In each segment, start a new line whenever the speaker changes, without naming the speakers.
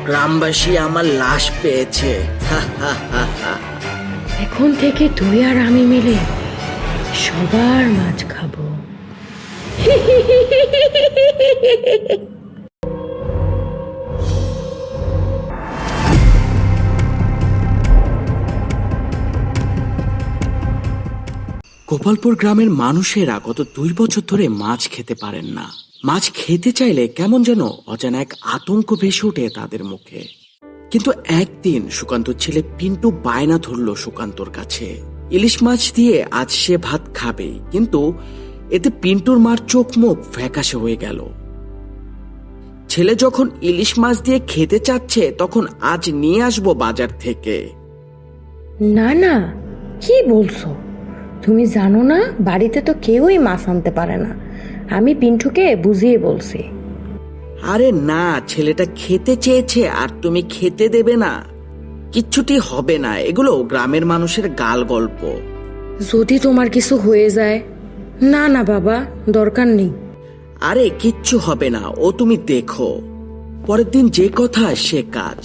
গ্রামবাসী আমার লাশ পেয়েছে।
এখন থেকে তুই আর আমি মিলে সবার মাছ খাবো।
গোপালপুর গ্রামের মানুষেরা গত 2 বছর ধরে মাছ খেতে পারেন না। মাছ খেতে চাইলে কেমন যেন অজানা এক আতঙ্ক ভেসে ওঠে তাদের মুখে। কিন্তু একদিন সুকান্তর ছেলে পিন্টু বায়না ধরল সুকান্তর কাছে, ইলিশ মাছ দিয়ে আজ সে ভাত খাবে। কিন্তু এতে পিন্টুর মার চোখ মুখ ফ্যাকাশে হয়ে গেল। ছেলে যখন ইলিশ মাছ দিয়ে খেতে চাচ্ছে তখন আজ নিয়ে আসবো বাজার থেকে।
না না, কি বলছো? তুমি জানো না বাড়িতে তো কেউই মাছ আনতে পারে না। আমি পিন্টুকে বুঝিয়ে বলছি।
আরে না, ছেলেটা খেতে চেয়েছে আর তুমি খেতে দেবে না? কিচ্ছুটি হবে না, এগুলো গ্রামের মানুষের গাল গল্প।
যদি তোমার কিছু হয়ে যায়? না না বাবা, দরকার নেই।
আরে কিচ্ছু হবে না, ও তুমি দেখো। পরের দিন যে কথা সে কাজ।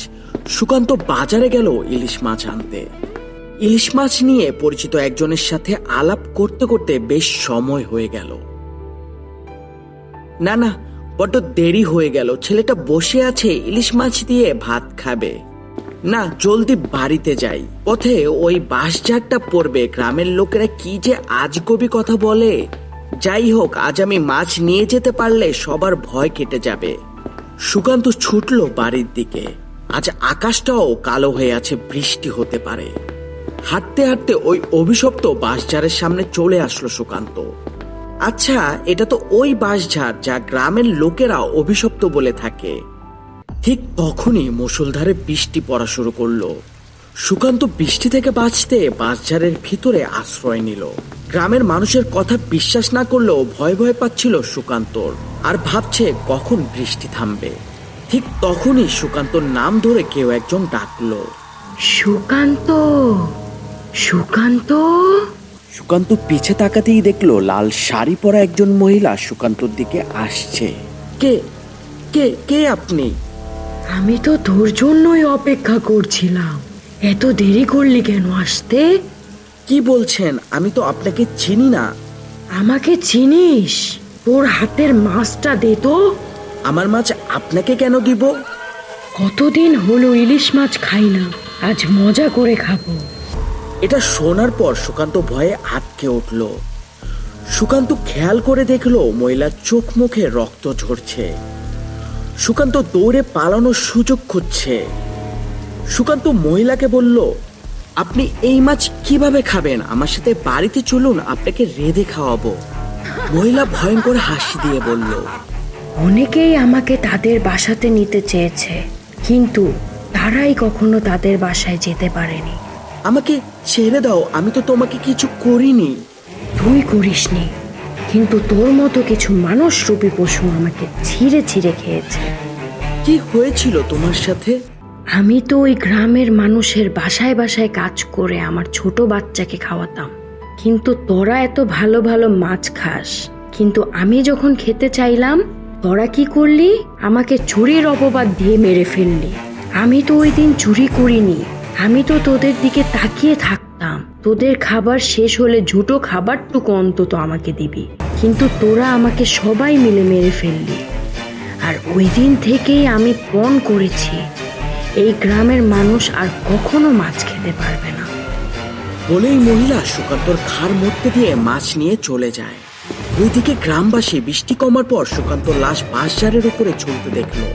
সুকান্ত বাজারে গেল ইলিশ মাছ আনতে। ইলিশ মাছ নিয়ে পরিচিত একজনের সাথে আলাপ করতে করতে বেশ সময় হয়ে গেল। না না, বড্ড দেরি হয়ে গেল। ছেলেটা বসে আছে ইলিশ মাছ দিয়ে ভাত খাবে। না, জলদি বাড়িতে যাই। পথে ওই বাঁশঝাড়টা পড়বে। গ্রামের লোকেরা কি যে আজগবি কথা বলে। যাই হোক, আজ আমি মাছ নিয়ে যেতে পারলে সবার ভয় কেটে যাবে। সুকান্ত ছুটল বাড়ির দিকে। আজ আকাশটাও কালো হয়ে আছে, বৃষ্টি হতে পারে। হাঁটতে হাঁটতে ওই অভিশপ্ত বাঁশঝাড়ের সামনে চলে আসলো সুকান্ত। আচ্ছা, এটা তো ওই বাঁশঝাড় যা গ্রামের লোকেরা অভিশপ্ত বলে থাকে। ঠিক তখনই মুষলধারে বৃষ্টি পড়া শুরু করলো। সুকান্ত বৃষ্টি থেকে বাঁচতে বাঁশঝাড়ের ভিতরে আশ্রয় নিল। গ্রামের মানুষের কথা বিশ্বাস না করলেও ভয় ভয় পাচ্ছিল সুকান্তর, আর ভাবছে কখন বৃষ্টি থামবে। ঠিক তখনই সুকান্তর নাম ধরে কেউ একজন ডাকলো,
সুকান্ত, সুকান্ত।
সুকান্ত পিছে তাকাতেই দেখলো লাল শাড়ি পরা একজন মহিলা সুকান্তর দিকে আসছে। কে কে কে আপনি?
আমি তো তোর জন্যই অপেক্ষা করছিলাম। এত দেরি করলি কেন আসতে?
কি বলছেন? আমি তো আপনাকে চিনি না।
আমাকে চিনিস? তোর হাতের মাছটা দে তো।
আমার মাছ আপনাকে কেন দিব?
কতদিন হলো ইলিশ মাছ খাই না, আজ মজা করে খাবো।
এটা শোনার পর সুকান্ত ভয়ে আটকে উঠল। সুকান্ত খেয়াল করে দেখলো মহিলার চোখ মুখে রক্ত ঝরছে। সুকান্ত দৌড়ে পালানোর সুযোগ খুঁজছে। সুকান্ত মহিলাকে বলল, আপনি এই মাছ কিভাবে খাবেন? আমার সাথে বাড়িতে চলুন, আপনাকে রেঁধে খাওয়াবো। মহিলা ভয়ঙ্কর হাসি দিয়ে বলল,
অনেকেই আমাকে তাদের বাসাতে নিতে চেয়েছে, কিন্তু তারাই কখনো তাদের বাসায় যেতে পারেনি।
আমাকে ছেড়ে দাও, আমি তো তোমাকে কিছু করিনি।
তুই করিসনি, কিন্তু তোর মতো কিছু মানুষরূপী পশু আমাকে ছিঁড়ে ছিঁড়ে খেয়েছে।
কি হয়েছিল তোমার সাথে?
আমি তো ওই গ্রামের মানুষের বাসায় বাসায় কাজ করে আমার ছোট বাচ্চাকে খাওয়াতাম। কিন্তু তোরা এত ভালো ভালো মাছ খাস, কিন্তু আমি যখন খেতে চাইলাম তোরা কি করলি? আমাকে চুরির অপবাদ দিয়ে মেরে ফেললি। আমি তো ওই দিন চুরি করিনি, আমি তো তোদের দিকে তাকিয়ে থাকতাম। তোদের খাবার শেষ হলে ঝুটো খাবারটুকু অন্তত আমাকে দিবি, কিন্তু তোরা আমাকে সবাই মিলে মেরে ফেললি। আর ওই দিন থেকেই আমি পণ করেছি, এই গ্রামের মানুষ আর কখনো মাছ খেতে পারবে না।
বলেই মহিলা সুকান্তর ঘাড় মধ্যে দিয়ে মাছ নিয়ে চলে যায়। ওইদিকে গ্রামবাসী বৃষ্টি কমার পর সুকান্তর লাশ বাঁশঝাড়ের উপরে ঝুলতে দেখলো।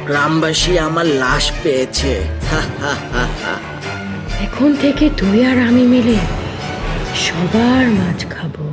গ্রামবাসী আমার লাশ পেয়েছে।
এখন থেকে তুই আর আমি মিলে সবার মাছ খাবো।